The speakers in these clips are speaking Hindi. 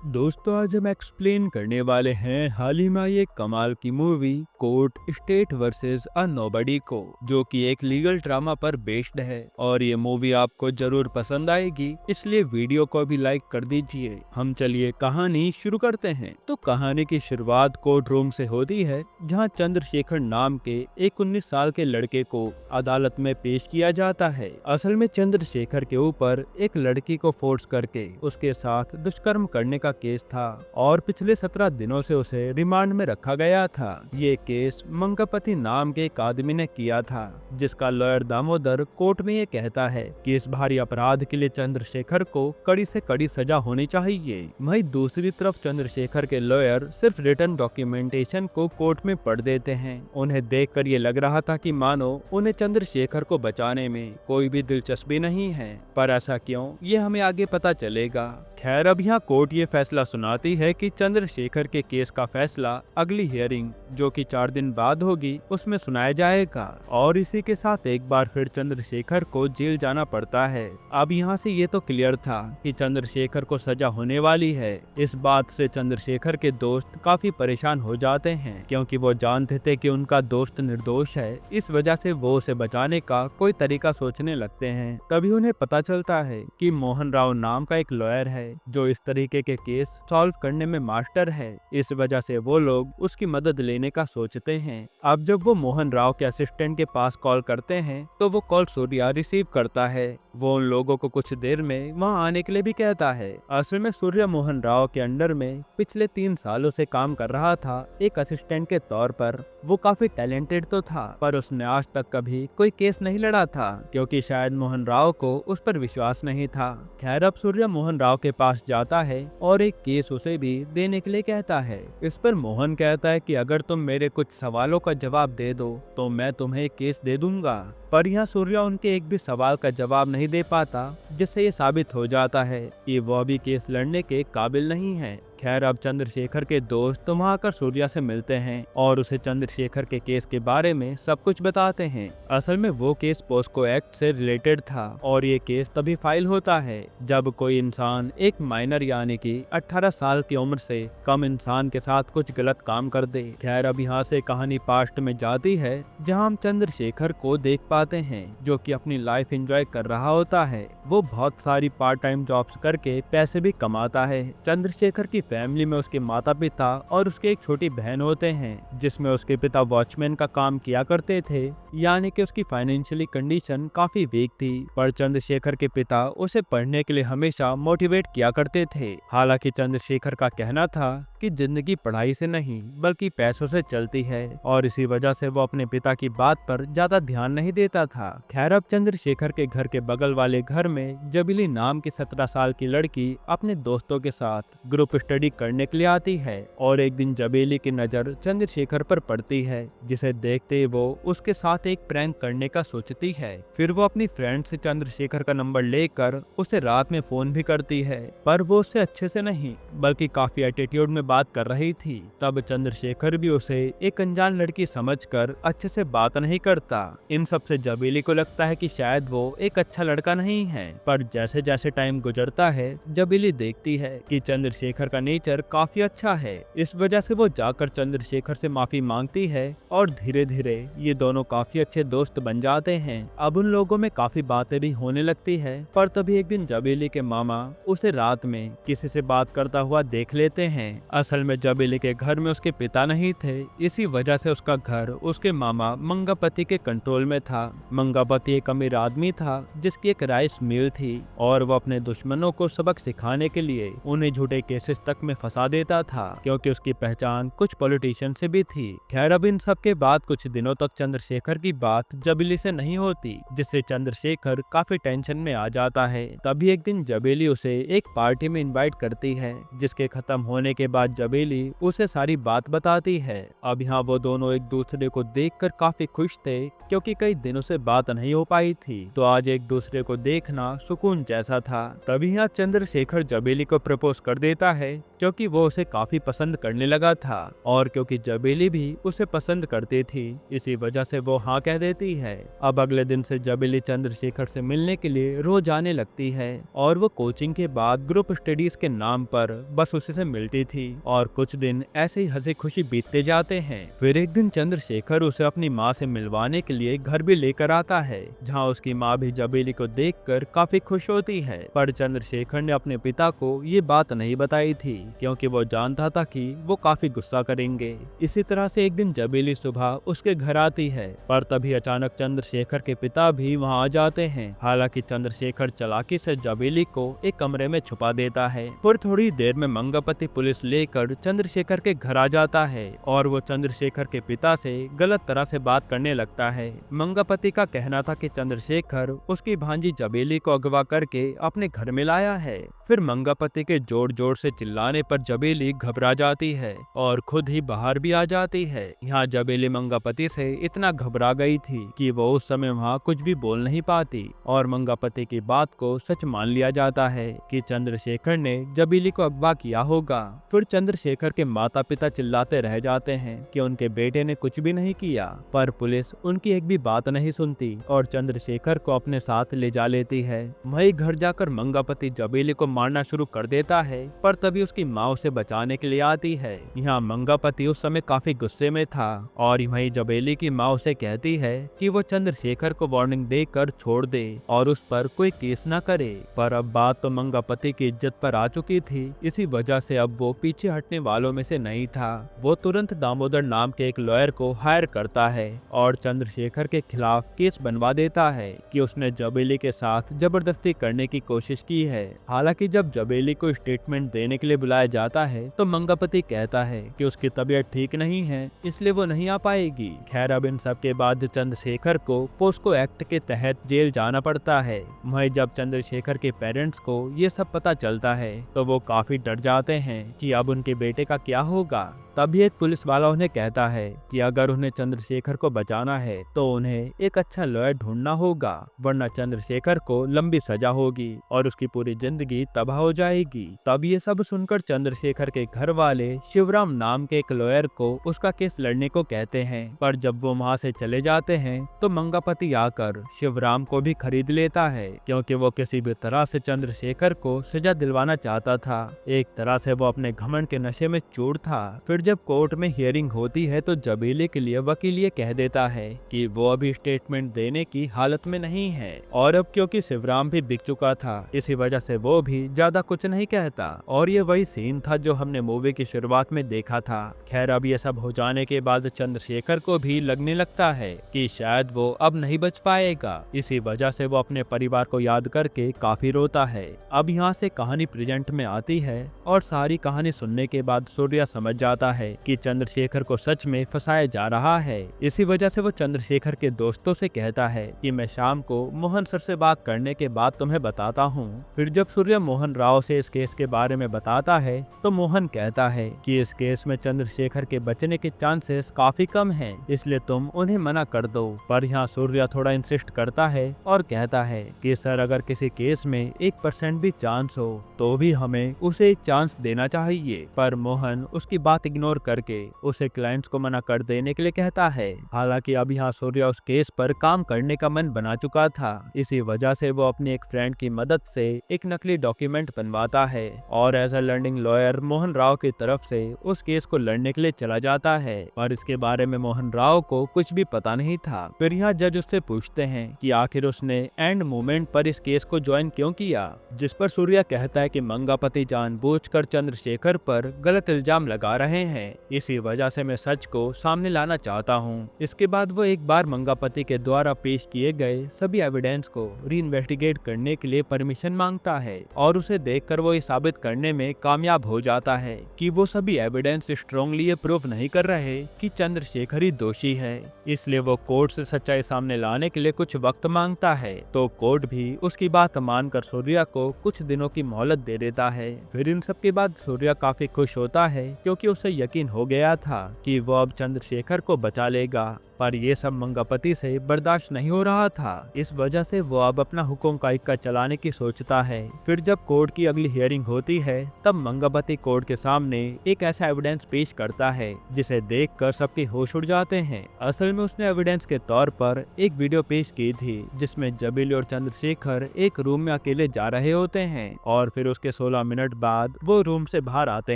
दोस्तों आज हम एक्सप्लेन करने वाले हैं हाल ही में आई एक कमाल की मूवी कोर्ट स्टेट वर्सेस अ नोबडी को, जो कि एक लीगल ड्रामा पर बेस्ड है और ये मूवी आपको जरूर पसंद आएगी, इसलिए वीडियो को भी लाइक कर दीजिए। हम चलिए कहानी शुरू करते हैं। तो कहानी की शुरुआत कोर्ट रूम से होती है, जहां चंद्रशेखर नाम के एक 19 साल के लड़के को अदालत में पेश किया जाता है। असल में चंद्रशेखर के ऊपर एक लड़की को फोर्स करके उसके साथ दुष्कर्म करने का केस था और पिछले 17 दिनों से उसे रिमांड में रखा गया था। ये केस मंगापति नाम के एक आदमी ने किया था, जिसका लॉयर दामोदर कोर्ट में ये कहता है कि इस भारी अपराध के लिए चंद्रशेखर को कड़ी से कड़ी सजा होनी चाहिए। वहीं दूसरी तरफ चंद्रशेखर के लॉयर सिर्फ रिटन डॉक्यूमेंटेशन को कोर्ट में पढ़ देते हैं। उन्हें देखकर ये लग रहा था कि मानो उन्हें चंद्रशेखर को बचाने में कोई भी दिलचस्पी नहीं है, पर ऐसा क्यों, ये हमें आगे पता चलेगा। खैर अब यहाँ कोर्ट ये फैसला सुनाती है कि चंद्रशेखर के केस का फैसला अगली हियरिंग, जो कि 4 दिन बाद होगी, उसमें सुनाया जाएगा। और इसी के साथ एक बार फिर चंद्रशेखर को जेल जाना पड़ता है। अब यहाँ से ये तो क्लियर था कि चंद्रशेखर को सजा होने वाली है। इस बात से चंद्रशेखर के दोस्त काफी परेशान हो जाते हैं, क्योंकि वो जानते थे कि उनका दोस्त निर्दोष है। इस वजह से वो उसे बचाने का कोई तरीका सोचने लगते हैं। तभी उन्हें पता चलता है कि मोहन राव नाम का एक लॉयर है, जो इस तरीके के केस सॉल्व करने में मास्टर है। इस वजह से वो लोग उसकी मदद लेने का सोचते हैं। अब जब वो मोहन राव के असिस्टेंट के पास कॉल करते हैं, तो वो कॉल सूर्या रिसीव करता है। वो उन लोगों को कुछ देर में वहां आने के लिए भी कहता है। असल में सूर्या मोहन राव के अंडर में पिछले 3 सालों से काम कर रहा था एक असिस्टेंट के तौर पर। वो काफी टैलेंटेड तो था, पर उसने आज तक कभी कोई केस नहीं लड़ा था, क्योंकि शायद मोहन राव को उस पर विश्वास नहीं था। खैर अब सूर्या मोहन राव के पास जाता है और एक केस उसे भी देने के लिए कहता है। इस पर मोहन कहता है कि अगर तुम मेरे कुछ सवालों का जवाब दे दो तो मैं तुम्हें केस दे दूंगा। पर यहाँ सूर्या उनके एक भी सवाल का जवाब नहीं दे पाता, जिससे ये साबित हो जाता है कि वह भी केस लड़ने के काबिल नहीं है। खैर अब चंद्रशेखर के दोस्त वहां आकर सूर्या से मिलते हैं और उसे चंद्रशेखर के केस के बारे में सब कुछ बताते हैं। असल में वो केस पोस्को एक्ट से रिलेटेड था और ये केस तभी फाइल होता है जब कोई इंसान एक माइनर यानी कि 18 साल की उम्र से कम इंसान के साथ कुछ गलत काम कर दे। खैर अब यहाँ से कहानी पास्ट में जाती है, जहाँ हम चंद्रशेखर को देख पाते हैं, जो कि अपनी लाइफ एंजॉय कर रहा होता है। वो बहुत सारी पार्ट टाइम जॉब्स करके पैसे भी कमाता है। चंद्रशेखर की फैमिली में उसके माता पिता और उसके एक छोटी बहन होते हैं, जिसमें उसके पिता वॉचमैन का काम किया करते थे, यानी कि उसकी फाइनेंशियली कंडीशन काफी वीक थी। पर चंद्रशेखर के पिता उसे पढ़ने के लिए हमेशा मोटिवेट किया करते थे। हालांकि चंद्रशेखर का कहना था कि जिंदगी पढ़ाई से नहीं बल्कि पैसों से चलती है, और इसी वजह से वो अपने पिता की बात पर ज्यादा ध्यान नहीं देता था। खैर अब चंद्रशेखर के घर के बगल वाले घर में जबीली नाम की 17 साल की लड़की अपने दोस्तों के साथ ग्रुप स्टडी करने के लिए आती है, और एक दिन जबीली की नजर चंद्रशेखर पर पड़ती है, जिसे देखते ही वो उसके साथ एक प्रैंक करने का सोचती है। फिर वो अपनी फ्रेंड से चंद्रशेखर का नंबर लेकर उसे रात में फोन भी करती है, पर वो उससे अच्छे से नहीं बल्कि काफी एटीट्यूड में बात कर रही थी। तब चंद्रशेखर भी उसे एक अनजान लड़की समझकर अच्छे से बात नहीं करता। इन सब से जबीली को लगता है कि शायद वो एक अच्छा लड़का नहीं है, पर जैसे जैसे टाइम गुजरता है जबीली देखती है कि चंद्रशेखर का नेचर काफी अच्छा है। इस वजह से वो जाकर चंद्रशेखर से माफी मांगती है और धीरे धीरे ये दोनों काफी अच्छे दोस्त बन जाते हैं। अब उन लोगों में काफी बातें भी होने लगती है, पर तभी एक दिन जबीली के मामा उसे रात में किसी से बात करता हुआ देख लेते हैं। असल में जबीली के घर में उसके पिता नहीं थे, इसी वजह से उसका घर उसके मामा मंगापति के कंट्रोल में था। मंगापति एक अमीर आदमी था जिसकी एक राइस मिल थी, और वो अपने दुश्मनों को सबक सिखाने के लिए उन्हें झूठे केसेस तक में फंसा देता था, क्योंकि उसकी पहचान कुछ पॉलिटिशियन से भी थी। खैर अब इन सब के बाद कुछ दिनों तक चंद्रशेखर की बात जबीली से नहीं होती, जिससे चंद्रशेखर काफी टेंशन में आ जाता है। तभी एक दिन जबीली उसे एक पार्टी में इनवाइट करती है, जिसके खत्म होने के बाद जबीली उसे सारी बात बताती है। अब यहाँ वो दोनों एक दूसरे को देखकर काफी खुश थे, क्योंकि कई दिनों से बात नहीं हो पाई थी, तो आज एक दूसरे को देखना सुकून जैसा था। तभी यहाँ चंद्रशेखर जबेली को प्रपोज कर देता है, क्योंकि वो उसे काफी पसंद करने लगा था और क्योंकि जबेली भी उसे पसंद करती थी, इसी वजह से वो हाँ कह देती है। अब अगले दिन से जबेली चंद्रशेखर से मिलने के लिए रोज आने लगती है और वो कोचिंग के बाद ग्रुप स्टडीज के नाम पर बस उसी से मिलती थी और कुछ दिन ऐसे ही हंसी खुशी बीतते जाते हैं। फिर एक दिन चंद्रशेखर उसे अपनी माँ से मिलवाने के लिए घर भी लेकर आता है, जहाँ उसकी माँ भी जबेली को देखकर काफी खुश होती है। पर चंद्रशेखर ने अपने पिता को ये बात नहीं बताई थी, क्योंकि वो जानता था कि वो काफी गुस्सा करेंगे। इसी तरह से एक दिन जबेली सुबह उसके घर आती है, पर तभी अचानक चंद्रशेखर के पिता भी वहाँ आ जाते हैं। हालांकि चंद्रशेखर चालाकी से जबेली को एक कमरे में छुपा देता है। फिर थोड़ी देर में मंगापति पुलिस लेकर चंद्रशेखर के घर आ जाता है और वो चंद्रशेखर के पिता से गलत तरह से बात करने लगता है। मंगापति का कहना था कि चंद्रशेखर उसकी भांजी जबेली को अगवा करके अपने घर में लाया है। फिर मंगापति के जोर जोर से चिल्लाने पर जबेली घबरा जाती है और खुद ही बाहर भी आ जाती है। यहाँ जबेली मंगापति से इतना घबरा गई थी कि वो उस समय वहाँ कुछ भी बोल नहीं पाती और मंगापति की बात को सच मान लिया जाता है कि चंद्रशेखर ने जबेली को अगवा किया होगा। फिर चंद्रशेखर के माता पिता चिल्लाते रह जाते हैं कि उनके बेटे ने कुछ भी नहीं किया, पर पुलिस उनकी एक भी बात नहीं सुनती और चंद्रशेखर को अपने साथ ले जा लेती है। वही घर जाकर मंगापति जबेली को मारना शुरू कर देता है, पर तभी उसकी माँ उसे बचाने के लिए आती है। यहाँ मंगापति उस समय काफी गुस्से में था और वही जबेली की माँ उसे कहती है कि वो चंद्रशेखर को वार्निंग देकर छोड़ दे और उस पर कोई केस न करे। पर अब बात तो मंगापति की इज्जत पर आ चुकी थी, इसी वजह से अब वो पीछे हटने वालों में से नहीं था। वो तुरंत दामोदर नाम के एक लॉयर को हायर करता है और चंद्रशेखर के खिलाफ केस बनवा देता है कि उसने जबेली के साथ जबरदस्ती करने की कोशिश की है। हालांकि जब जबेली को स्टेटमेंट देने के लिए बुलाया जाता है तो मंगापति कहता है कि उसकी तबीयत ठीक नहीं है, इसलिए वो नहीं आ पाएगी। खैर अब इन सब के बाद चंद्रशेखर को पोस्को एक्ट के तहत जेल जाना पड़ता है। वहीं जब चंद्रशेखर के पेरेंट्स को ये सब पता चलता है तो वो काफी डर जाते हैं कि अब उनके बेटे का क्या होगा। तभी एक पुलिस वाला उन्हें कहता है कि अगर उन्हें चंद्रशेखर को बचाना है तो उन्हें एक अच्छा लॉयर ढूंढना होगा, वरना चंद्रशेखर को लंबी सजा होगी और उसकी पूरी जिंदगी तबाह हो जाएगी। तब ये सब सुनकर चंद्रशेखर के घर वाले शिवराम नाम के एक लॉयर को उसका केस लड़ने को कहते हैं, पर जब वो वहाँ से चले जाते हैं तो मंगापति आकर शिवराम को भी खरीद लेता है, क्योंकि वो किसी भी तरह से चंद्रशेखर को सजा दिलवाना चाहता था। एक तरह से वो अपने घमंड के नशे में चूर था। फिर जब कोर्ट में हियरिंग होती है तो जबेली के लिए वकील ये कह देता है कि वो अभी स्टेटमेंट देने की हालत में नहीं है और अब क्योंकि शिवराम भी बिक चुका था, इसी वजह से वो भी ज्यादा कुछ नहीं कहता। और ये वही सीन था जो हमने मूवी की शुरुआत में देखा था। खैर अब ये सब हो जाने के बाद चंद्रशेखर को भी लगने लगता है कि शायद वो अब नहीं बच पाएगा, इसी वजह से वो अपने परिवार को याद करके काफी रोता है। अब यहाँ से कहानी प्रेजेंट में आती है और सारी कहानी सुनने के बाद सूर्या समझ जाता है कि चंद्रशेखर को सच में फंसाया जा रहा है। इसी वजह से वो चंद्रशेखर के दोस्तों से कहता है कि मैं शाम को मोहन सर से बात करने के बाद तुम्हें बताता हूँ। फिर जब सूर्या मोहन राव से इस केस के बारे में बताता है तो मोहन कहता है कि इस केस में चंद्रशेखर के बचने के चांसेस काफी कम हैं, इसलिए तुम उन्हें मना कर दो। पर यहाँ सूर्या थोड़ा इंसिस्ट करता है और कहता है कि सर अगर किसी केस में 1% भी चांस हो तो भी हमें उसे एक चांस देना चाहिए। पर मोहन उसकी बात इग्नोर करके उसे क्लाइंट्स को मना कर देने के लिए कहता है। हालांकि अब यहाँ सूर्या उस केस पर काम करने का मन बना चुका था, इसी वजह से वो अपनी एक फ्रेंड की मदद से एक नकली डॉक्यूमेंट बनवाता है और as a learning lawyer Mohan Rao की तरफ से उस केस को लड़ने के लिए चला जाता है। और इसके बारे में मोहन राव को कुछ भी पता नहीं था। फिर यहाँ जज उससे पूछते हैं कि आखिर उसने एंड मोमेंट पर इस केस को ज्वाइन क्यों किया, जिस पर सूर्या कहता है कि मंगापति जानबूझकर चंद्रशेखर पर गलत इल्जाम लगा रहे हैं, इसी वजह से मैं सच को सामने लाना चाहता हूँ। इसके बाद वो एक बार मंगापति के द्वारा पेश किए गए सभी एविडेंस को रीइन्वेस्टिगेट करने के लिए परमिशन मांगता है और उसे देखकर वो ये साबित करने में कामयाब हो जाता है कि वो सभी एविडेंस स्ट्रांगली ये प्रूफ नहीं कर रहे कि चंद्रशेखर ही दोषी है। इसलिए वो कोर्ट से सच्चाई सामने लाने के लिए कुछ वक्त मांगता है, तो कोर्ट भी उसकी बात मानकर सूर्या को कुछ दिनों की मोहलत दे देता है। फिर इन सब के बाद सूर्या काफी खुश होता है क्योंकि उसे यकीन हो गया था कि वो अब चंद्रशेखर को बचा लेगा पर ये सब मंगापति से बर्दाश्त नहीं हो रहा था। इस वजह से वो अब अपना हुक्म का इक्का चलाने की सोचता है। फिर जब कोर्ट की अगली हियरिंग होती है तब मंगापति कोर्ट के सामने एक ऐसा एविडेंस पेश करता है जिसे देखकर सबके होश उड़ जाते हैं। असल में उसने एविडेंस के तौर पर एक वीडियो पेश की थी जिसमें जबेली और चंद्रशेखर एक रूम में अकेले जा रहे होते हैं और फिर उसके 16 मिनट बाद वो रूम से बाहर आते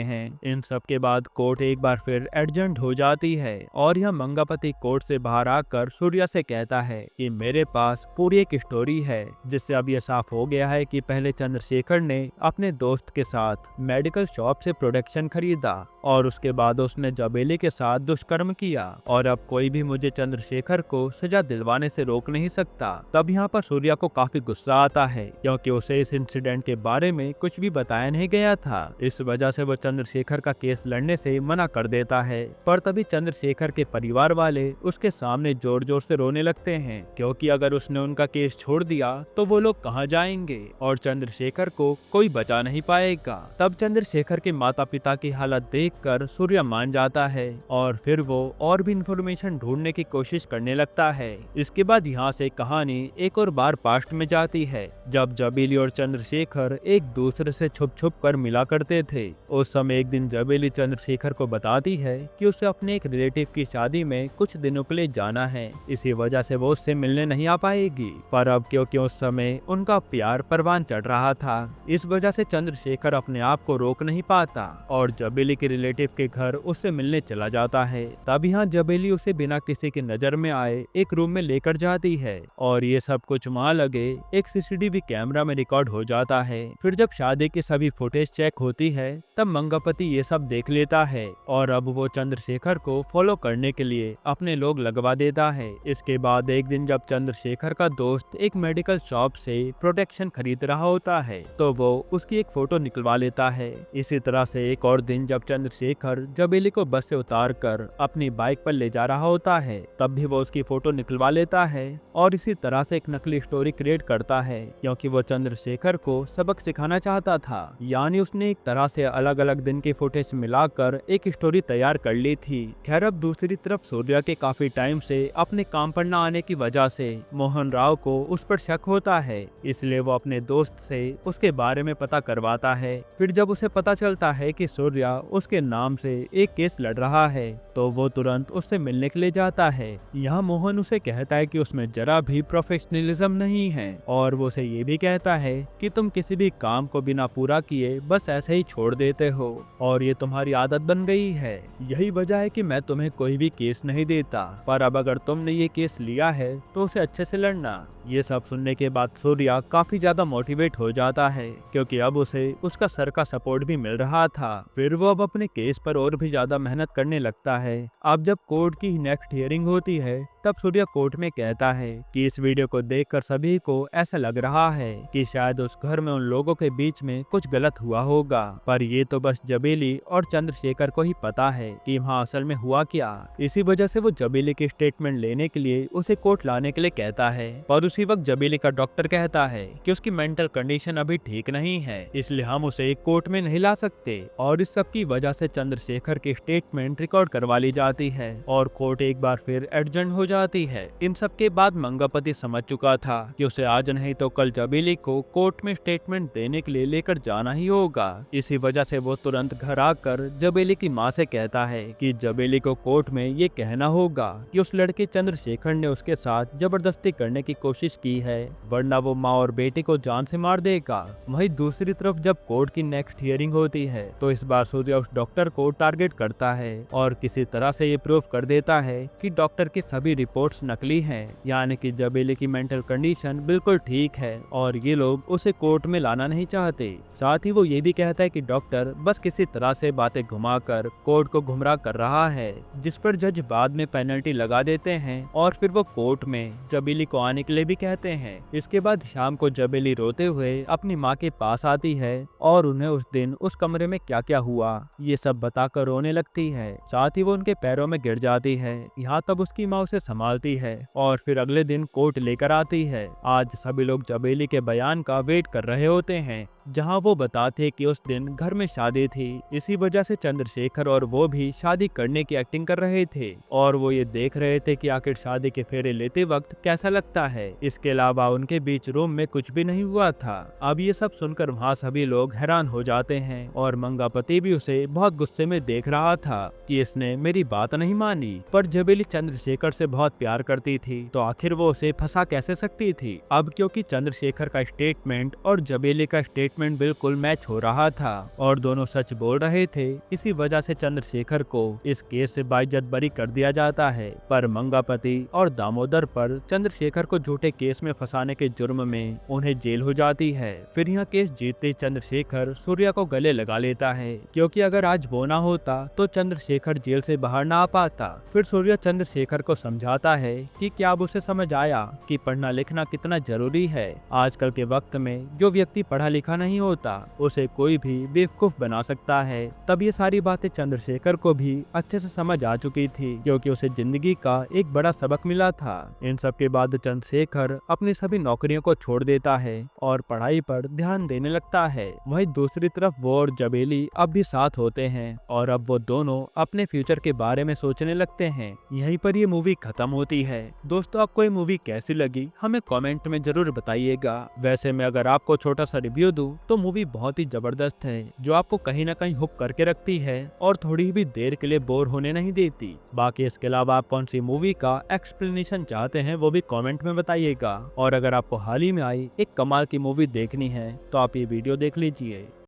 हैं। इन सब के बाद कोर्ट एक बार फिर एडजर्न हो जाती है और यह मंगापति कोर्ट से बाहर आकर सूर्या से कहता है कि मेरे पास पूरी एक स्टोरी है जिससे अब यह साफ हो गया है कि पहले चंद्रशेखर ने अपने दोस्त के साथ मेडिकल शॉप से प्रोडक्शन खरीदा और उसके बाद उसने जबेली के साथ दुष्कर्म किया और अब कोई भी मुझे चंद्रशेखर को सजा दिलवाने से रोक नहीं सकता। तब यहाँ पर सूर्या को काफी गुस्सा आता है क्योंकि उसे इस इंसिडेंट के बारे में कुछ भी बताया नहीं गया था। इस वजह से वो चंद्रशेखर का केस लड़ने से मना कर देता है। पर तभी चंद्रशेखर के परिवार वाले उसके सामने जोर जोर से रोने लगते हैं क्योंकि अगर उसने उनका केस छोड़ दिया तो वो लोग कहाँ जाएंगे और चंद्रशेखर को कोई बचा नहीं पाएगा। तब चंद्रशेखर के माता पिता की हालत देखकर सूर्या मान जाता है और फिर वो और भी इंफॉर्मेशन ढूंढने की कोशिश करने लगता है। इसके बाद यहाँ से कहानी एक और बार पास्ट में जाती है जब जबेली और चंद्रशेखर एक दूसरे से छुप छुप कर मिला करते थे। उस समय एक दिन जबेली चंद्रशेखर को बताती है कि उसे अपने एक रिलेटिव की शादी में कुछ दिनों के लिए जाना है, इसी वजह से वो उससे मिलने नहीं आ पाएगी। पर अब क्योंकि उस समय उनका प्यार परवान चढ़ रहा था इस वजह से चंद्रशेखर अपने आप को रोक नहीं पाता और जबेली के रिलेटिव के घर उससे मिलने चला जाता है। तब यहाँ जबेली उसे बिना किसी की नजर में आए एक रूम में लेकर जाती है और ये सब कुछ वहाँ लगे एक सीसीटीवी कैमरा में रिकॉर्ड हो जाता है। फिर जब शादी की सभी फुटेज चेक होती है तब मंगापति ये सब देख लेता है और अब वो चंद्रशेखर को फॉलो करने के लिए अपने लोग लगवा देता है। इसके बाद एक दिन जब चंद्रशेखर का दोस्त एक मेडिकल शॉप से प्रोटेक्शन खरीद रहा होता है तो वो उसकी एक फोटो निकलवा लेता है। इसी तरह से एक और दिन जब चंद्रशेखर जबेली को बस से उतार कर अपनी बाइक पर ले जा रहा होता है तब भी वो उसकी फोटो निकलवा लेता है और इसी तरह से एक नकली स्टोरी क्रिएट करता है क्योंकि वो चंद्रशेखर को सबक सिखाना चाहता था। यानी उसने एक तरह से अलग अलग दिन की फुटेज मिलाकर एक स्टोरी तैयार कर ली थी। खैर अब दूसरी तरफ सूर्या के काफी टाइम से अपने काम पर न आने की वजह से मोहन राव को उस पर शक होता है, इसलिए वो अपने दोस्त से उसके बारे में पता करवाता है। फिर जब उसे पता चलता है कि सूर्या उसके नाम से एक केस लड़ रहा है तो वो तुरंत उससे मिलने के लिए जाता है। यहाँ मोहन उसे कहता है कि उसमें जरा भी प्रोफेशनलिज्म नहीं है और वो उसे ये भी कहता है कि तुम किसी भी काम को बिना पूरा किए बस ऐसे ही छोड़ देते हो और ये तुम्हारी आदत बन गई है। यही वजह है कि मैं तुम्हें कोई भी केस नहीं देता, पर अब अगर तुमने ये केस लिया है तो उसे अच्छे से लड़ना। ये सब सुनने के बाद सूर्या काफी ज्यादा मोटिवेट हो जाता है क्योंकि अब उसे उसका सर का सपोर्ट भी मिल रहा था। फिर वो अब अपने केस पर और भी ज्यादा मेहनत करने लगता है। अब जब कोर्ट की नेक्स्ट हियरिंग होती है तब सूर्या कोर्ट में कहता है कि इस वीडियो को देखकर सभी को ऐसा लग रहा है कि शायद उस घर में उन लोगों के बीच में कुछ गलत हुआ होगा, पर ये तो बस जबेली और चंद्रशेखर को ही पता है कि वहाँ असल में हुआ क्या। इसी वजह से वो जबेली की स्टेटमेंट लेने के लिए उसे कोर्ट लाने के लिए कहता है, पर उसी वक्त जबेली का डॉक्टर कहता है कि उसकी मेंटल कंडीशन अभी ठीक नहीं है, इसलिए हम उसे कोर्ट में नहीं ला सकते। और इस सब की वजह से चंद्रशेखर की स्टेटमेंट रिकॉर्ड करवा ली जाती है और कोर्ट एक बार फिर एडजर्न हो जाती है। इन सब के बाद मंगापति समझ चुका था कि उसे आज नहीं तो कल जबेली को कोर्ट में स्टेटमेंट देने के लिए लेकर जाना ही होगा। इसी वजह से वो तुरंत घर आकर जबेली की माँ से कहता है कि जबेली को कोर्ट में ये कहना होगा कि उस लड़के चंद्रशेखर ने उसके साथ जबरदस्ती करने की कोशिश की है, वरना वो माँ और बेटी को जान से मार देगा। वहीं दूसरी तरफ जब कोर्ट की नेक्स्ट हियरिंग होती है तो इस बार सूर्या उस डॉक्टर को टारगेट करता है और किसी तरह से ये प्रूफ कर देता है कि डॉक्टर की सभी रिपोर्ट्स नकली हैं, यानी कि जबेली की मेंटल कंडीशन बिल्कुल ठीक है और ये लोग उसे कोर्ट में लाना नहीं चाहते। साथ ही वो ये भी कहता है कि डॉक्टर बस किसी तरह से बातें घुमाकर कोर्ट को गुमराह कर रहा है, जिस पर जज बाद में पेनल्टी लगा देते हैं और फिर वो कोर्ट में जबेली को आने के लिए भी कहते हैं। इसके बाद शाम को जबेली रोते हुए अपनी माँ के पास आती है और उन्हें उस दिन उस कमरे में क्या क्या हुआ ये सब बताकर रोने लगती है। साथ ही वो उनके पैरों में गिर जाती है। यहाँ तब उसकी माँ उसे संभालती है और फिर अगले दिन कोर्ट लेकर आती है। आज सभी लोग जबेली के बयान का वेट कर रहे होते हैं जहां वो बताते कि उस दिन घर में शादी थी, इसी वजह से चंद्रशेखर और वो भी शादी करने की एक्टिंग कर रहे थे और वो ये देख रहे थे कि आखिर शादी के फेरे लेते वक्त कैसा लगता है। इसके अलावा उनके बीच रूम में कुछ भी नहीं हुआ था। अब ये सब सुनकर वहाँ सभी लोग हैरान हो जाते हैं और मंगापति भी उसे बहुत गुस्से में देख रहा था कि इसने मेरी बात नहीं मानी। पर जबेली चंद्रशेखर से बहुत प्यार करती थी तो आखिर वो उसे फंसा कैसे सकती थी। अब क्योंकि चंद्रशेखर का स्टेटमेंट और जबेली का स्टेटमेंट बिल्कुल मैच हो रहा था और दोनों सच बोल रहे थे, इसी वजह से चंद्रशेखर को इस केस से बाइज्जत बरी कर दिया जाता है। पर मंगापति और दामोदर पर चंद्रशेखर को झूठे केस में फंसाने के जुर्म में उन्हें जेल हो जाती है। फिर यह केस जीतते चंद्रशेखर सूर्या को गले लगा लेता है, क्योंकि अगर आज वो ना होता तो चंद्रशेखर जेल से बाहर ना आ पाता। फिर सूर्या चंद्रशेखर को समझाता है कि क्या अब उसे समझ आया कि पढ़ना लिखना कितना जरूरी है। आजकल के वक्त में जो व्यक्ति पढ़ा लिखा नहीं होता उसे कोई भी बेवकूफ बना सकता है। तब ये सारी बातें चंद्रशेखर को भी अच्छे से समझ आ चुकी थी, क्योंकि उसे जिंदगी का एक बड़ा सबक मिला था। इन सब के बाद चंद्रशेखर अपनी सभी नौकरियों को छोड़ देता है और पढ़ाई पर ध्यान देने लगता है। वहीं दूसरी तरफ वो और जबेली अब भी साथ होते हैं और अब वो दोनों अपने फ्यूचर के बारे में सोचने लगते हैं। यहीं पर ये मूवी खत्म होती है। दोस्तों, आपको ये मूवी कैसी लगी हमें कमेंट में जरूर बताइएगा। वैसे मैं अगर आपको छोटा सा रिव्यू दूं तो मूवी बहुत ही जबरदस्त है, जो आपको कहीं ना कहीं हुक करके रखती है और थोड़ी भी देर के लिए बोर होने नहीं देती। बाकी इसके अलावा आप कौन सी मूवी का एक्सप्लेनेशन चाहते हैं वो भी कमेंट में बताइएगा। और अगर आपको हाल ही में आई एक कमाल की मूवी देखनी है तो आप ये वीडियो देख लीजिए।